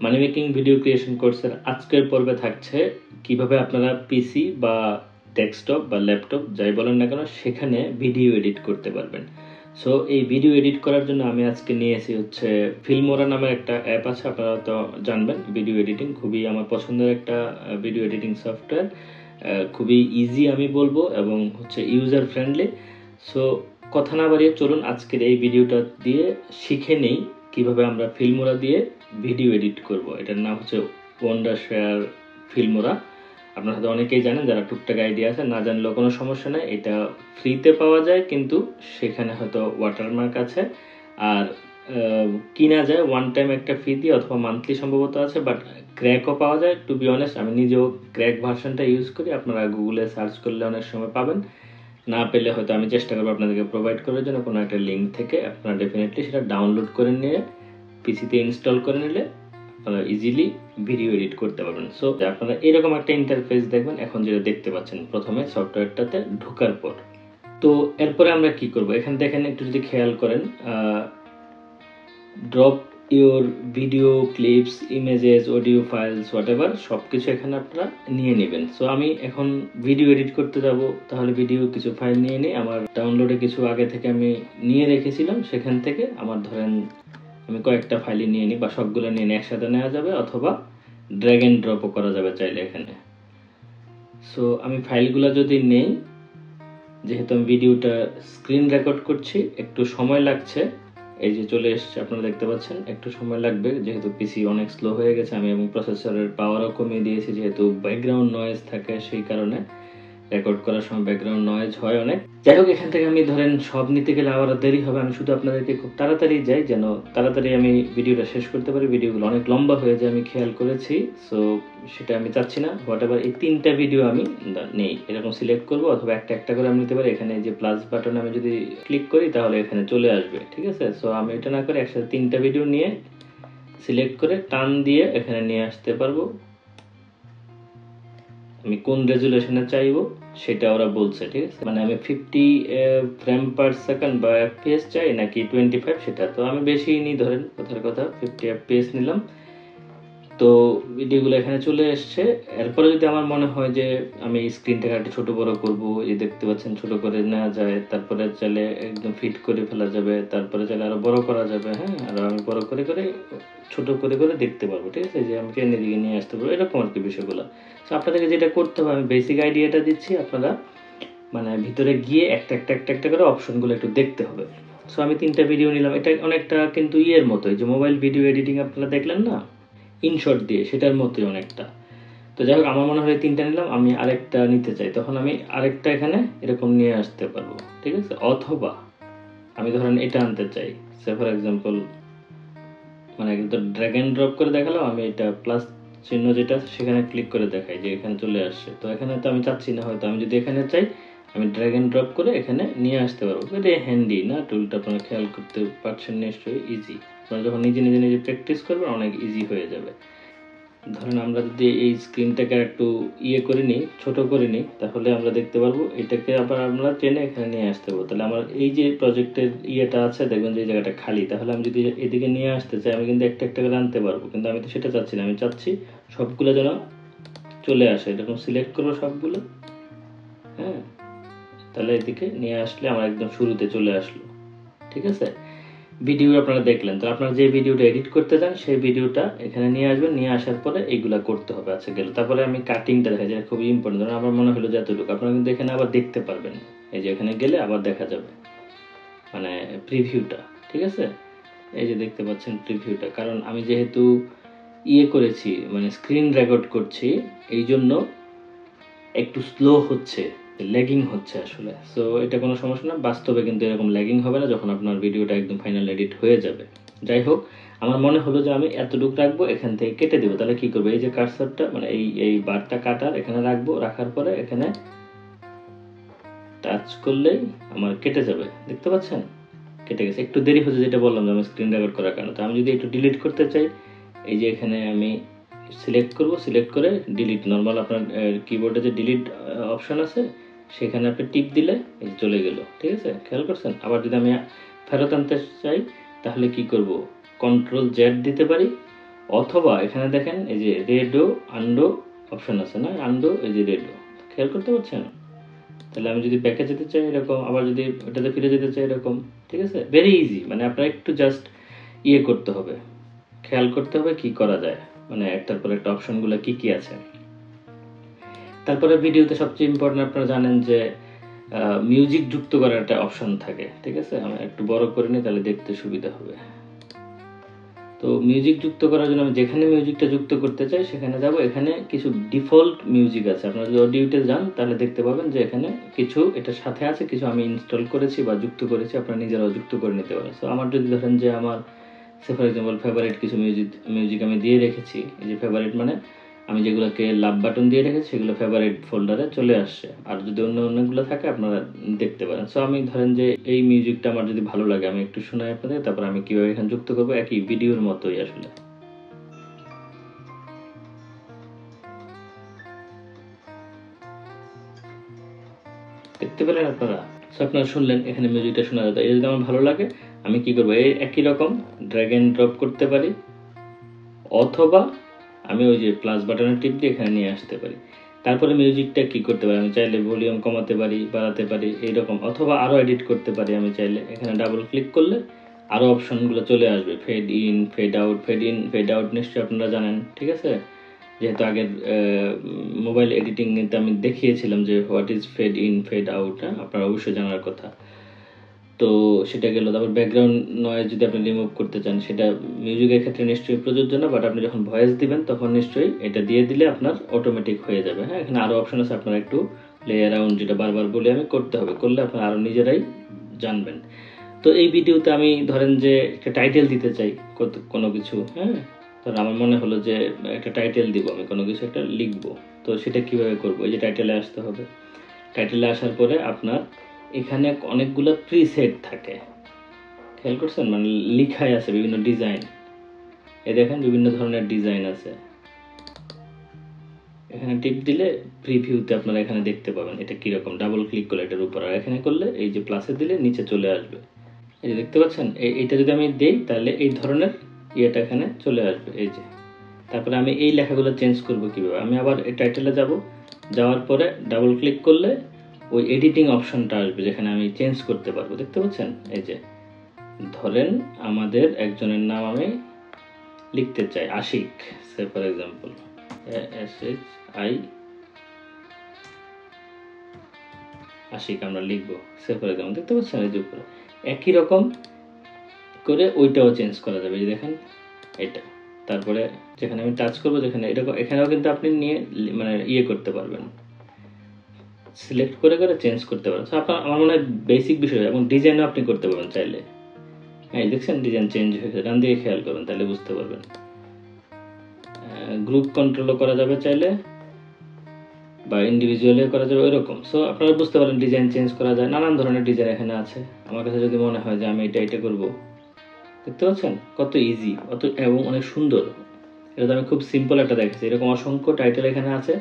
মানি making video creation কোর্সের আজকের পর্বে থাকছে কিভাবে আপনারা পিসি বা ডেস্কটপ বা ল্যাপটপ যাই বলেন না কেন সেখানে ভিডিও এডিট করতে পারবেন। সো এই ভিডিও এডিট করার জন্য আমি আজকে নিয়েছি হচ্ছে ফিল্মোরা নামের একটা অ্যাপ আছে, আপনারা তো জানবেন। ভিডিও এডিটিং খুবই আমার পছন্দের একটা ভিডিও এডিটিং সফটওয়্যার, খুবই ইজি আমি বলবো এবং হচ্ছে ইউজার ফ্রেন্ডলি। সো কথা না বাড়িয়ে চলুন আজকের এই ভিডিওটা দিয়ে শিখে নেই কিভাবে আমরা ফিল্মোরা দিয়ে ভিডিও এডিট করব। এটার নাম হচ্ছে ওয়ান্ডার শেয়ার ফিল্মোরা। আপনারা হয়তো অনেকেই জানেন, যারা টুকটাক আইডিয়া আছে, না জানলেও কোনো সমস্যা নেই। এটা ফ্রিতে পাওয়া যায়, কিন্তু সেখানে হয়তো ওয়াটারমার্ক আছে। আর কিনা যায় ওয়ান টাইম একটা ফি দিয়ে, অথবা মান্থলি সম্ভবত আছে, বাট ক্র্যাকও পাওয়া যায়। টু বি অনেস্ট আমি নিজেও ক্র্যাক ভার্সনটা ইউজ করি, আপনারা গুগলে সার্চ করলে অনেক সময় পাবেন। না পেলে হয়তো আমি চেষ্টা করবো আপনাদেরকে প্রোভাইড করার জন্য কোনো একটা লিঙ্ক থেকে। আপনারা ডেফিনেটলি সেটা ডাউনলোড করে নিয়ে পিসিতে ইনস্টল করে নিলে আপনারা ইজিলি ভিডিও এডিট করতে পারবেন। সো আপনারা এরকম একটা ইন্টারফেস দেখবেন এখন যেটা দেখতে পাচ্ছেন প্রথমে সফটওয়্যারটাতে ঢোকার পর। তো এরপরে আমরা কি করব, এখান দেখেন একটু যদি খেয়াল করেন, drop your video clips, images, audio files, whatever সব কিছু এখানে আপনারা নিয়ে নেবেন। সো আমি এখন ভিডিও এডিট করতে যাব, তাহলে ভিডিও কিছু ফাইল নিয়ে নিই। আমার ডাউনলোডে কিছু আগে থেকে আমি নিয়ে রেখেছিলাম, সেখান থেকে আমার ধরেন আমি কয়েকটা ফাইলই নিয়ে নিই, বা সবগুলো নিয়ে নিই, একসাথে নেওয়া যাবে, অথবা ড্র্যাগ অ্যান্ড ড্রপও করা যাবে চাইলে এখানে। সো আমি ফাইলগুলো যদি নেই, যেহেতু আমি ভিডিওটা স্ক্রিন রেকর্ড করছি একটু সময় লাগছে। এই যে চলে এসছে, আপনারা দেখতে পাচ্ছেন একটু সময় লাগবে, যেহেতু পিসি অনেক স্লো হয়ে গেছে আমি, এবং প্রসেসরের পাওয়ারও কমিয়ে দিয়েছি, যেহেতু ব্যাকগ্রাউন্ড নয়েজ থাকে সেই কারণে রেকর্ড করার সময় ব্যাকগ্রাউন্ড নয়েজ হয় অনেক। যাই হোক, এখান থেকে আমি ধরেন সব নিতে গেলে আবার দেরি হবে। আমি শুধু আপনাদেরকে খুব তাড়াতাড়ি যাই, যেন তাড়াতাড়ি আমি ভিডিওটা শেষ করতে পারি। ভিডিওগুলো অনেক লম্বা হয়ে যায় আমি খেয়াল করেছি, সো সেটা আমি চাচ্ছি না। হোয়াট এভার এই 3টা ভিডিও আমি নেই, এরকম সিলেক্ট করব, অথবা একটা একটা করে আমি নিতে পারি। এখানে যে প্লাস বাটনে আমি যদি ক্লিক করি তাহলে এখানে চলে আসবে, ঠিক আছে। সো আমি এটা না করে একসাথে 3টা ভিডিও নিয়ে সিলেক্ট করে টান দিয়ে এখানে নিয়ে আসতে পারবো। আমি কোন রেজুলেশনে চাইবো সেটা ওরা বলছে, ঠিক আছে। মানে আমি 50 ফ্রেম পার সেকেন্ড বা এফপিএস চাই নাকি 25, সেটা তো আমি বেশি নিই, ধরেন কথার কথা 50 এফপিএস নিলাম। তো ভিডিওগুলো এখানে চলে এসছে। এরপরে যদি আমার মনে হয় যে আমি স্ক্রিনটাকে একটু ছোট বড় করবো, এই দেখতে পাচ্ছেন ছোট করে নেওয়া যায়, তারপরে চাইলে একদম ফিট করে ফেলা যাবে, তারপরে চাইলে আরো বড় করা যাবে। হ্যাঁ, আর আমি বড় করে করে ছোট করে করে দেখতে পারবো, ঠিক আছে, যে আমি ট্রেনের দিকে নিয়ে আসতে পারবো, এরকম আর কি বিষয়গুলো। তো আপনাদেরকে যেটা করতে হবে, আমি বেসিক আইডিয়াটা দিচ্ছি, আপনারা মানে ভিতরে গিয়ে একটা একটা একটা একটা করে অপশনগুলো একটু দেখতে হবে। সো আমি 3টা ভিডিও নিলাম, এটা অনেকটা কিন্তু ইয়ের মতোই, যে মোবাইল ভিডিও এডিটিং আপনারা দেখলেন না ইনশর্ট দিয়ে, সেটার মতোই অনেকটা। তো যাই হোক, আমার মনে হয় 3টা নিলাম, আমি আরেকটা নিতে চাই, তখন আমি আরেকটা এখানে এরকম নিয়ে আসতে পারবো, ঠিক আছে। অথবা আমি ধরেন এটা আনতে চাই, সে ফর এক্সাম্পল, মানে একদম ড্র্যাগ অ্যান্ড ড্রপ করে দেখালাম, আমি এটা প্লাস চিহ্ন যেটা আছে সেখানে ক্লিক করে দেখাই যে এখানে চলে আসছে। তো এখানে তো আমি চাচ্ছি না, হয়তো আমি যদি এখানে চাই আমি ড্র্যাগ অ্যান্ড ড্রপ করে এখানে নিয়ে আসতে পারবো। এটা হ্যান্ডি না টুলটা, আপনারা খেয়াল করতে পারছেন নিশ্চয়ই, ইজি। আপনারা যখন নিজে নিজে নিজে প্র্যাকটিস করবেন অনেক ইজি হয়ে যাবে। ধরেন আমরা যদি এই স্ক্রিনটাকে একটু ইয়ে করে নিই, ছোট করে নিই, তাহলে আমরা দেখতে পারবো এটাকে আবার আমরা টেনে এখানে নিয়ে আসতে পারবো। তাহলে আমার এই যে প্রজেক্টের ইয়েটা আছে, দেখবেন যে এই জায়গাটা খালি, তাহলে আমি যদি এদিকে নিয়ে আসতে চাই আমি কিন্তু একটা একটা করে আনতে পারবো, কিন্তু আমি তো সেটা চাচ্ছি না। আমি চাচ্ছি সবগুলো যেন চলে আসে, এরকম সিলেক্ট করবো সবগুলো। হ্যাঁ, তাহলে এদিকে নিয়ে আসলে আমার একদম শুরুতে চলে আসলো, ঠিক আছে। ভিডিও আপনারা দেখলেন, তো আপনারা যে ভিডিওটা এডিট করতে চান সেই ভিডিওটা এখানে নিয়ে আসবেন, নিয়ে আসার পরে এইগুলা করতে হবে। আচ্ছা গেল, তারপরে আমি কাটিংটা দেখা যায়, খুবই ইম্পর্টেন্ট। ধরুন আমার মনে হলো যে এতটুকু, আপনারা কিন্তু এখানে আবার দেখতে পারবেন, এই যে এখানে গেলে আবার দেখা যাবে মানে প্রিভিউটা, ঠিক আছে। এই যে দেখতে পাচ্ছেন প্রিভিউটা, কারণ আমি যেহেতু ইয়ে করেছি মানে স্ক্রিন রেকর্ড করছি, এই জন্য একটু স্লো হচ্ছে, ল্যাগিং হচ্ছে আসলে। সো এটা কোনো সমস্যা না, বাস্তবে কিন্তু এরকম ল্যাগিং হবে না যখন আপনার ভিডিওটা একদম ফাইনাল এডিট হয়ে যাবে। যাই হোক, আমার মনে হলো যে আমি এতটুকু রাখবো, এখান থেকে কেটে দেবো। তাহলে কি করবো, এই যে কার্সারটা মানে এই বারটা কাটার এখানে রাখবো, রাখার পরে এখানে টাচ করলেই আমার কেটে যাবে, দেখতে পাচ্ছেন কেটে গেছে। একটু দেরি হচ্ছে, যেটা বললাম যে আমি স্ক্রিন রেকর্ড করার কারণে। তো আমি যদি একটু ডিলিট করতে চাই, এই যে এখানে আমি সিলেক্ট করব, সিলেক্ট করে ডিলিট, নর্মাল আপনার কিবোর্ডে যে ডিলিট অপশন আছে সেখানে আপনি টিপ দিলে এই চলে গেল, ঠিক আছে, খেয়াল করছেন। আবার যদি আমি ফেরত আনতে চাই তাহলে কি করব, কন্ট্রোল জেড দিতে পারি, অথবা এখানে দেখেন এই যে রেডো আন্ডো অপশন আছে না, আন্ডো এই যে রেডো, খেয়াল করতে পারছেন? তাহলে আমি যদি ব্যাকে যেতে চাই এরকম, আবার যদি ওটাতে ফিরে যেতে চাই এরকম, ঠিক আছে? ভেরি ইজি, মানে আপনার একটু জাস্ট ইয়ে করতে হবে, খেয়াল করতে হবে কি করা যায়, মানে একটার পর একটা অপশনগুলো কি কি আছে। তারপরে ভিডিওতে সবচেয়ে ইম্পর্টেন্ট আপনারা জানেন যে মিউজিক যুক্ত করার একটা অপশন থাকে, ঠিক আছে? আমি একটু বড় করে নিই তাহলে দেখতে সুবিধা হবে। তো মিউজিক যুক্ত করার জন্য আমি যেখানে মিউজিকটা যুক্ত করতে চাই সেখানে যাব। এখানে কিছু ডিফল্ট মিউজিক আছে, আপনারা যদি অডিওতে যান তাহলে দেখতে পাবেন যে এখানে কিছু এটার সাথে আছে, কিছু আমি ইনস্টল করেছি বা যুক্ত করেছি, আপনারা নিজেরাও যুক্ত করে নিতে পারেন। সো আমার যদি ধরেন যে আমার ফর এক্সাম্পল ফেভারিট কিছু মিউজিক আমি দিয়ে রেখেছি, এই যে ফেভারিট মানে আমি যেগুলোকে লাভ বাটন দিয়ে রেখেছি সেগুলো ফেভারিট ফোল্ডারে চলে আসছে, আর যদি অন্য অন্যগুলো থাকে আপনারা দেখতে পারেন। সো আমি ধরেন যে এই মিউজিকটা আমার যদি ভালো লাগে আমি একটু শোনাই আপনাদের, তারপর আমি কীভাবে এখানে যুক্ত করবো, একই ভিডিওর মতোই আসলে। দেখতে পেলেন আপনারা? সো আপনারা শুনলেন এখানে মিউজিকটা শোনা যেত। এই যদি আমার ভালো লাগে আমি কি করবো, এই একই রকম ড্র্যাগ এন্ড ড্রপ করতে পারি, অথবা আমি ওই যে প্লাস বাটনের টিপ দিয়ে এখানে নিয়ে আসতে পারি। তারপরে মিউজিকটা কি করতে পারি, আমি চাইলে ভলিউম কমাতে পারি, বাড়াতে পারি এইরকম, অথবা আরও এডিট করতে পারি আমি চাইলে। এখানে ডাবল ক্লিক করলে আরও অপশনগুলো চলে আসবে, fade in, fade out. Fade in fade out নিশ্চয়ই আপনারা জানেন, ঠিক আছে? যেহেতু আগের মোবাইল এডিটিং নিতে আমি দেখিয়েছিলাম যে what is fade in fade out, আপনারা অবশ্যই জানার কথা। তো সেটা গেল। তারপর ব্যাকগ্রাউন্ড নয়েজ যদি আপনি রিমুভ করতে চান সেটা মিউজিকের ক্ষেত্রে নিশ্চয়ই প্রযোজ্য না, বাট আপনি যখন ভয়েস দিবেন তখন নিশ্চয়ই এটা দিয়ে দিলে আপনার অটোমেটিক হয়ে যাবে। হ্যাঁ, এখানে আরও অপশন আছে, আপনারা একটু প্লে অ্যারাউন্ড, যেটা বারবার বলে আমি, করতে হবে, করলে আপনারা আরও নিজেরাই জানবেন। তো এই ভিডিওতে আমি ধরেন যে একটা টাইটেল দিতে চাই কোনো কিছু, হ্যাঁ, ধরেন আমার মনে হলো যে একটা টাইটেল দিব, আমি কোনো কিছু একটা লিখবো, তো সেটা কিভাবে করবো? এই যে টাইটেলে আসতে হবে, টাইটেলে আসার পরে আপনার এখানে অনেকগুলো প্রিসেট থাকে, খেয়াল করছেন? মানে লিখাই আছে বিভিন্ন ডিজাইন, এ দেখেন বিভিন্ন ধরনের ডিজাইন আছে। এখানে টিপ দিলে প্রিভিউতে আপনারা এখানে দেখতে পাবেন এটা কীরকম। ডাবল ক্লিক করলে এটার উপর, আর এখানে করলে এই যে প্লাসে দিলে নিচে চলে আসবে, এই যে দেখতে পাচ্ছেন। এইটা যদি আমি দেই তাহলে এই ধরনের ইয়েটা এখানে চলে আসবে, এই যে। তারপরে আমি এই লেখাগুলো চেঞ্জ করব কীভাবে, আমি আবার এই টাইটেলে যাব, যাওয়ার পরে ডাবল ক্লিক করলে ওই এডিটিং অপশনটা আসবে যেখানে আমি চেঞ্জ করতে পারবো, দেখতে পাচ্ছেন? এই যে ধরেন আমাদের একজনের নাম আমি লিখতে চাই আশিক, সে ফর এক্সাম্পল SHI আশিক আমরা লিখবো, সে ফর এক্সাম্পল, দেখতে পাচ্ছেন? এই যে উপরে একই রকম করে ওইটাও চেঞ্জ করা যাবে, এই দেখেন এটা। তারপরে যেখানে আমি টাচ করবো, যেখানে এরকম, এখানেও কিন্তু আপনি নিয়ে মানে ইয়ে করতে পারবেন, সিলেক্ট করে করে চেঞ্জ করতে পারেন। আপনার আমার মনে হয় বেসিক বিষয়, এবং ডিজাইনও আপনি করতে পারবেন চাইলে। হ্যাঁ, দেখছেন ডিজাইন চেঞ্জ হয়েছে, ডান দিকে খেয়াল করবেন তাহলে বুঝতে পারবেন। গ্রুপ কন্ট্রোলও করা যাবে চাইলে, বা ইন্ডিভিজুয়ালি করা যাবে, এরকম। সো আপনারা বুঝতে পারেন ডিজাইন চেঞ্জ করা যায়, নানান ধরনের ডিজাইন এখানে আছে। আমার কাছে যদি মনে হয় যে আমি এটা করবো, দেখতে পাচ্ছেন কত ইজি, অত এবং অনেক সুন্দর। এটা তো আমি খুব সিম্পল একটা দেখেছি, এরকম অসংখ্য টাইটেল এখানে আছে,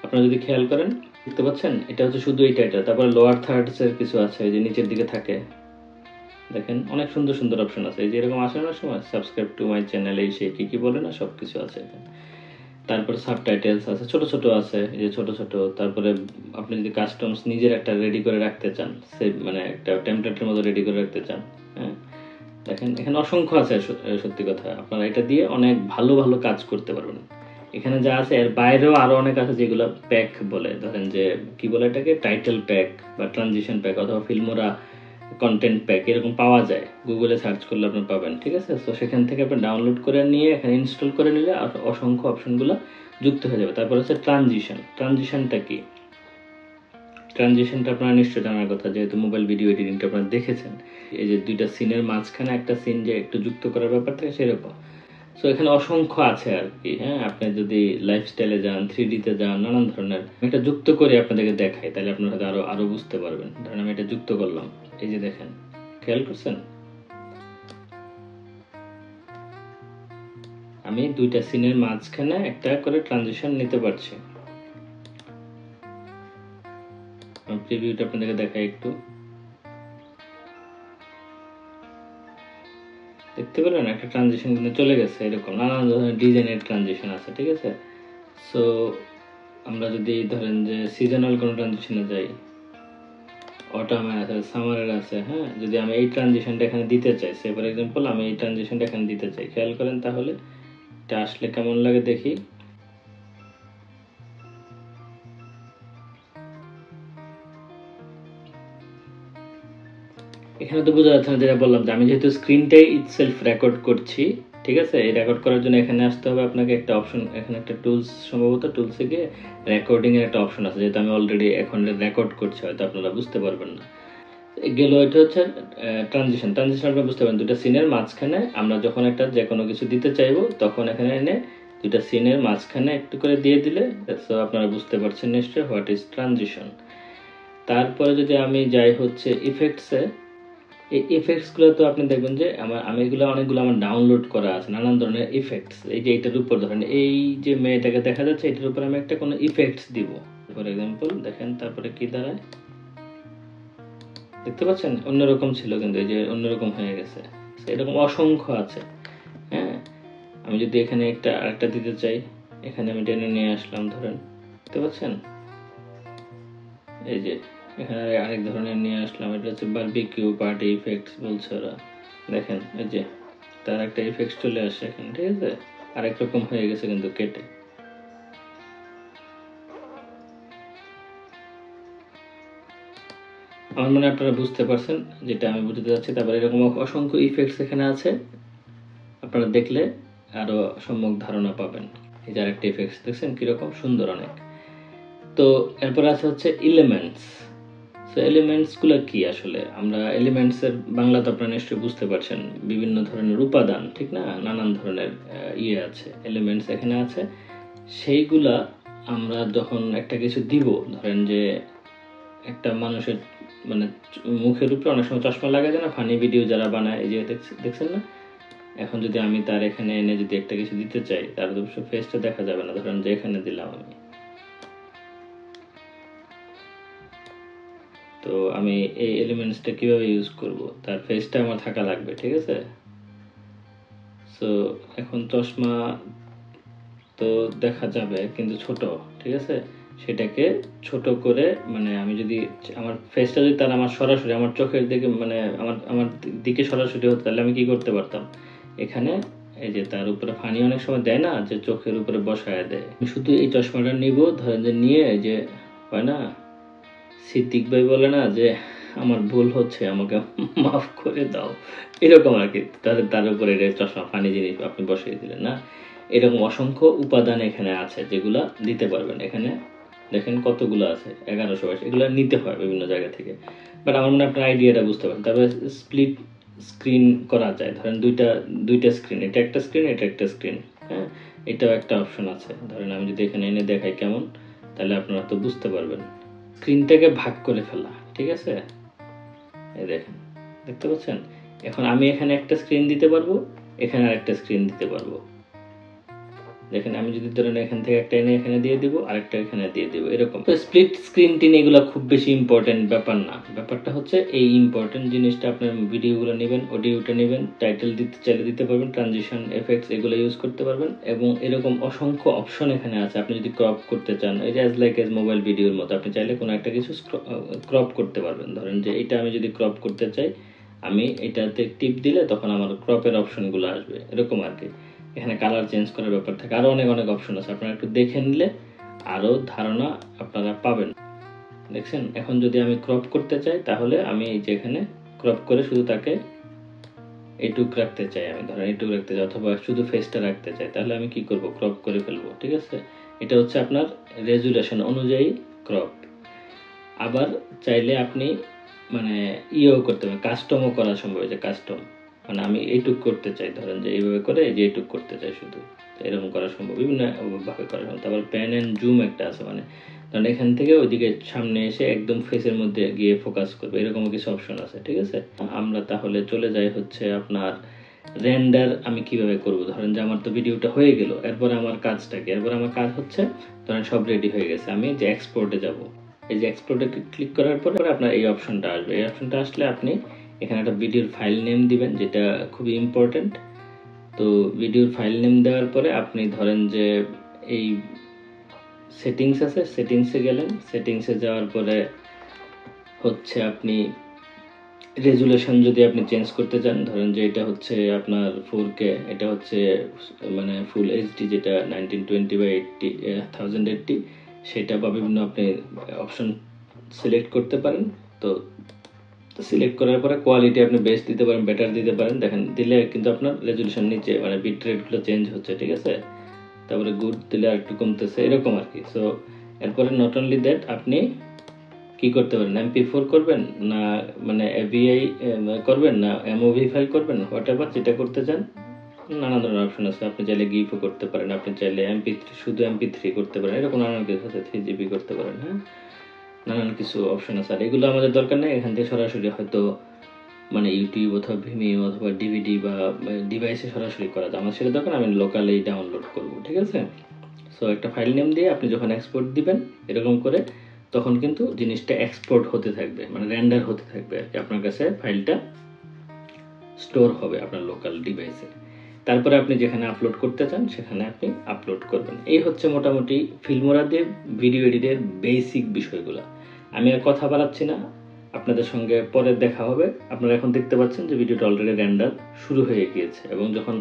আপনারা যদি খেয়াল করেন দেখতে পাচ্ছেন। এটা হচ্ছে শুধু এই টাইটেল, তারপরে লোয়ার থার্ডসের কিছু আছে, এই যে নিচের দিকে থাকে, দেখেন অনেক সুন্দর সুন্দর অপশন আছে। এই যে এরকম আসে না সময়, সাবস্ক্রাইব টু মাই চ্যানেল, এই সে কী বলে না, সব কিছু আছে এখানে। তারপরে সাবটাইটেলস আছে, ছোট ছোট আছে, এই যে ছোট ছোট। তারপরে আপনি যদি কাস্টমস নিজের একটা রেডি করে রাখতে চান, সে মানে একটা টেমপ্লেটের মতো রেডি করে রাখতে চান, হ্যাঁ, দেখেন এখানে অসংখ্য আছে। সত্যি কথা, আপনারা এটা দিয়ে অনেক ভালো ভালো কাজ করতে পারবেন। এখানে যা আছে এর বাইরেও আরও অনেক আছে, যেগুলো প্যাক বলে, ধরেন যে কি বলে এটাকে, টাইটেল প্যাক বা ট্রানজিশন প্যাক, অথবা ফিল্মোরা কন্টেন্ট প্যাক, এরকম পাওয়া যায়, গুগলে সার্চ করলে আপনি পাবেন, ঠিক আছে? তো সেখান থেকে আপনি ডাউনলোড করে নিয়ে এখানে ইনস্টল করে নিলে আর অসংখ্য অপশনগুলো যুক্ত হয়ে যাবে। তারপর হচ্ছে ট্রানজিশন। ট্রানজিশনটা কি? ট্রানজিশনটা আপনারা নিশ্চয়ই জানার কথা, যেহেতু মোবাইল ভিডিও এডিটিংটা আপনারা দেখেছেন। এই যে দুইটা সিনের মাঝখানে একটা সিন যে একটু যুক্ত করার ব্যাপার থাকে সেরকম। সো এখানে অসংখ্য আছে আর কি। হ্যাঁ, আপনি যদি লাইফস্টাইলে যান, 3D-তে যান, নানান ধরনের, এটা যুক্ত করে আপনাদেরকে দেখাই, তাহলে আপনারা হয়তো আরো বুঝতে পারবেন। ধরেন আমি এটা যুক্ত করলাম, এই যে দেখেন, খেয়াল করছেন আমি দুইটা সিনের মাঝখানে একটা করে ট্রানজিশন নিতে পারছি। প্রিভিউটা আপনাদেরকে দেখাই একটু। দেখতে পেলেন একটা ট্রানজিশন কিন্তু চলে গেছে, এরকম নানান ধরনের ডিজাইনের ট্রানজিশন আছে, ঠিক আছে। সো আমরা যদি ধরেন যে সিজনাল কোনো ট্রানজিশনে যাই, অটামের আছে, সামারের আছে, হ্যাঁ, যদি আমি এই ট্রানজিশনটা এখানে দিতে চাই, সে ফর এক্সাম্পল আমি এই ট্রানজিশনটা এখানে দিতে চাই, খেয়াল করেন তাহলে এটা আসলে কেমন লাগে দেখি। এখানে তো বোঝা যাচ্ছে না, যেটা বললাম যে আমি যেহেতু স্ক্রিনটাই ইটসেলফ রেকর্ড করছি, ঠিক আছে। এই রেকর্ড করার জন্য এখানে আসতে হবে আপনাকে একটা অপশন, এখানে একটা টুলস, সম্ভবত টুলসে গিয়ে রেকর্ডিং এর একটা অপশন আছে, যেহেতু আমি অলরেডি এখন রেকর্ড করছি, হয়তো আপনারা বুঝতে পারবেন না। গেল এটা হচ্ছে ট্রানজিশন। ট্রানজিশন আপনারা বুঝতে পারেন, দুটা সিনের মাঝখানে আমরা যখন একটা যে কোনো কিছু দিতে চাইবো, তখন এখানে এনে দুটা সিনের মাঝখানে একটু করে দিয়ে দিলে, সো আপনারা বুঝতে পারছেন নিশ্চয়ই হোয়াট ইজ ট্রানজিশন। তারপরে যদি আমি যাই হচ্ছে ইফেক্টসে, এই ইফেক্টসগুলো তো আপনি দেখবেন যে আমি এগুলো অনেকগুলো আমার ডাউনলোড করা আছে, নানান ধরনের ইফেক্টস। এই যে এটার উপর ধরেন এই যে মেয়েটাকে দেখা যাচ্ছে, এটার উপর আমি একটা কোনো ইফেক্টস দিব, ফর এক্সাম্পল দেখেন তারপরে কি দাঁড়ায়, দেখতে পাচ্ছেন অন্যরকম ছিল, কিন্তু এই যে অন্যরকম হয়ে গেছে। এরকম অসংখ্য আছে, হ্যাঁ। আমি যদি এখানে আরেকটা দিতে চাই, এখানে আমি টেনে নিয়ে আসলাম, ধরেন দেখতে পাচ্ছেন, এই যে এখানে আরেক ধরনের নিয়ে আসলাম, এটা হচ্ছে বারবিকিউ পার্টি ইফেক্টস বলছে ওরা, দেখেন এই যে তার একটা ইফেক্টস চলে আসে এখানে, ঠিক আছে, আরেক রকম হয়ে গেছে কিন্তু কেটে। আমার মনে হয় আপনারা বুঝতে পারছেন যেটা আমি বুঝতে যাচ্ছি। তারপরে এরকম অসংখ্য ইফেক্টস এখানে আছে, আপনারা দেখলে আরো সম্যক ধারণা পাবেন। এই যে আরেকটা ইফেক্টস দেখছেন কিরকম সুন্দর অনেক। তো এরপর আছে হচ্ছে এলিমেন্টস। সো এলিমেন্টসগুলো কি আসলে, আমরা এলিমেন্টসের বাংলা তো আপনারা নিশ্চয়ই বুঝতে পারছেন, বিভিন্ন ধরনের উপাদান, ঠিক না, নানান ধরনের ইয়ে আছে, এলিমেন্টস এখানে আছে। সেইগুলা আমরা যখন একটা কিছু দিব, ধরেন যে একটা মানুষের মানে মুখের উপরে অনেক সময় চশমা লাগায় যায় না, ফানি ভিডিও যারা বানায়, এই যে দেখছেন না, এখন যদি আমি তার এখানে এনে যদি একটা কিছু দিতে চাই, তার অবশ্য ফেসটা দেখা যাবে না, ধরেন যে এখানে দিলাম আমি, তো আমি এই এলিমেন্টসটা কিভাবে ইউজ করব, তার ফেসটা আমার থাকা লাগবে, ঠিক আছে। সো এখন চশমা তো দেখা যাবে কিন্তু ছোট, ঠিক আছে, সেটাকে ছোট করে, মানে আমি যদি আমার ফেসটা যদি তার আমার সরাসরি আমার চোখের দিকে, মানে আমার দিকে সরাসরি হতো, তাহলে আমি কি করতে পারতাম, এখানে এই যে তার উপরে ফানি অনেক সময় দেয় না, যে চোখের উপরে বসায় দেয়, আমি শুধু এই চশমাটা নিব, ধরেন যে নিয়ে, এই যে হয় না, সিদ্দিক ভাই বলে না যে আমার ভুল হচ্ছে, আমাকে মাফ করে দাও, এরকম আর কি, তার উপরে চশমা ফানি জিনিস আপনি বসিয়ে দিলেন না। এরকম অসংখ্য উপাদান এখানে আছে যেগুলা দিতে পারবেন। এখানে দেখেন কতগুলো আছে, 1122, এগুলো নিতে হয় বিভিন্ন জায়গা থেকে। বাট আমার মনে হয় আপনার আইডিয়াটা বুঝতে পারেন। তারপরে স্প্লিট স্ক্রিন করা যায়, ধরেন দুইটা স্ক্রিন, এটা একটা স্ক্রিন, এটা একটা স্ক্রিন, হ্যাঁ, এটাও একটা অপশন আছে। ধরেন আমি যদি এখানে এনে দেখাই কেমন, তাহলে আপনারা তো বুঝতে পারবেন। স্ক্রিনটাকে ভাগ করে ফেলা, ঠিক আছে, এই দেখেন, দেখতে পাচ্ছেন, এখন আমি এখানে একটা স্ক্রিন দিতে পারবো, এখানে আরেকটা স্ক্রিন দিতে পারবো। দেখেন আমি যদি ধরেন এখান থেকে একটা এনে এখানে দিয়ে দিব, আরেকটা এখানে দিয়ে দিব, এরকম। তো স্প্লিট স্ক্রিন টিন এগুলো খুব বেশি ইম্পর্টেন্ট ব্যাপার না, ব্যাপারটা হচ্ছে এই ইম্পর্টেন্ট জিনিসটা, আপনার ভিডিওগুলো নেবেন, অডিওটা নেবেন, টাইটেল দিতে চাইলে দিতে পারবেন, ট্রানজিশন এফেক্টস এগুলো ইউজ করতে পারবেন, এবং এরকম অসংখ্য অপশন এখানে আছে। আপনি যদি ক্রপ করতে চান, এই যে অ্যাজ লাইক এজ মোবাইল ভিডিওর মতো, আপনি চাইলে কোনো একটা কিছু ক্রপ করতে পারবেন। ধরেন যে এটা আমি যদি ক্রপ করতে চাই, আমি এটাতে টিপ দিলে তখন আমার ক্রপের অপশনগুলো আসবে, এরকম আর কি। এখানে কালার চেঞ্জ করার ব্যাপার থাকে, আরও অনেক অনেক অপশন আছে, আপনারা একটু দেখে নিলে আরও ধারণা আপনারা পাবেন। দেখছেন, এখন যদি আমি ক্রপ করতে চাই, তাহলে আমি এই যে এখানে ক্রপ করে শুধু তাকে এইটুক রাখতে চাই, আমি ধরেন এইটুক রাখতে চাই, অথবা শুধু ফেসটা রাখতে চাই, তাহলে আমি কি করব, ক্রপ করে ফেলবো, ঠিক আছে। এটা হচ্ছে আপনার রেজুলেশন অনুযায়ী ক্রপ। আবার চাইলে আপনি মানে ইয়েও করতে পারেন, কাস্টমও করা সম্ভব, যে কাস্টম, মানে আমি এইটুক করতে চাই, ধরেন যে এইভাবে করে এই যে এইটুক করতে চাই শুধু, এরকম করা সম্ভব, বিভিন্ন ভাবে করা সম্ভব। তারপর প্যান অ্যান্ড জুম একটা আছে, মানে ধরেন এখান থেকে ওইদিকে সামনে এসে একদম ফেসের মধ্যে গিয়ে ফোকাস করবে, এরকম কিছু অপশন আছে, ঠিক আছে। আমরা তাহলে চলে যাই হচ্ছে আপনার রেন্ডার আমি কিভাবে করব। ধরেন যে আমার তো ভিডিওটা হয়ে গেল, এরপরে আমার কাজটা কি, এরপর আমার কাজ হচ্ছে, ধরেন সব রেডি হয়ে গেছে, আমি যে এক্সপোর্টে যাব, এই যে এক্সপোর্টে ক্লিক করার পরে আপনার এই অপশনটা আসবে, এই অপশনটা আসলে আপনি এখানে একটা ভিডিওর ফাইল নেম দিবেন, যেটা খুবই ইম্পর্টেন্ট। তো ভিডিওর ফাইল নেম দেওয়ার পরে আপনি ধরেন যে এই সেটিংস আছে, সেটিংসে গেলেন, সেটিংসে যাওয়ার পরে হচ্ছে আপনি রেজুলেশন যদি আপনি চেঞ্জ করতে চান, ধরেন যে এটা হচ্ছে আপনার 4K, এটা হচ্ছে মানে ফুল এইচডি যেটা 1920x1080, সেটা বা বিভিন্ন আপনি অপশন সিলেক্ট করতে পারেন। তো সিলেক্ট করার পরে কোয়ালিটি আপনি বেস্ট দিতে পারেন, বেটার দিতে পারেন। দেখেন দিলে কিন্তু আপনার রেজুলেশন নিচে মানে বিট রেটগুলো চেঞ্জ হচ্ছে, ঠিক আছে। তারপরে গুড দিলে আর একটু কমতেছে, এরকম আর কি। সো এরপরে নট অনলি দ্যাট, আপনি কি করতে পারেন, MP4 করবেন না মানে AVI করবেন না MOV ফাইল করবেন, হোয়াট এভার যেটা করতে চান, নানা ধরনের অপশন আছে। আপনি চাইলে গিফও করতে পারেন, আপনি চাইলে MP3 শুধু MP3 করতে পারেন, এরকম নানান কিছু আছে, 3GB করতে পারেন। হ্যাঁ, নানান কিছু অপশন আছে। আর এগুলো আমাদের দরকার নেই, এখান থেকে সরাসরি হয়তো মানে ইউটিউব অথবা ভিমিও অথবা DVD বা ডিভাইসে সরাসরি করা যায়। আমার সেটা দরকার, আমি লোকালেই ডাউনলোড করব, ঠিক আছে। সো একটা ফাইল নেম দিয়ে আপনি যখন এক্সপোর্ট দিবেন এরকম করে, তখন কিন্তু জিনিসটা এক্সপোর্ট হতে থাকবে, মানে রেন্ডার হতে থাকবে আর কি, আপনার কাছে ফাইলটা স্টোর হবে আপনার লোকাল ডিভাইসে। তারপরে আপনি যেখানে আপলোড করতে চান সেখানে আপনি আপলোড করবেন। এই হচ্ছে মোটামুটি ফিল্মোরা দিয়ে ভিডিও এডিটের বেসিক বিষয়গুলো। আমি আর কথা বাড়াচ্ছি না, আপনাদের সঙ্গে পরে দেখা হবে। আপনারা এখন দেখতে পাচ্ছেন যে ভিডিওটা অলরেডি রেন্ডার শুরু হয়ে গিয়েছে, এবং যখন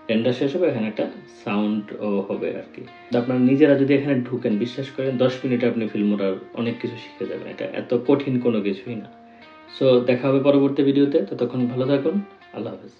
রেন্ডার শেষ হবে এখানে একটা সাউন্ডও হবে আর কি। আপনারা নিজেরা যদি এখানে ঢুকেন, বিশ্বাস করেন 10 মিনিটে আপনি ফিল্মোরার অনেক কিছু শিখে যাবেন। এটা এত কঠিন কোনো কিছুই না। সো দেখা হবে পরবর্তী ভিডিওতে, ততক্ষণ ভালো থাকুন, আল্লাহ হাফেজ।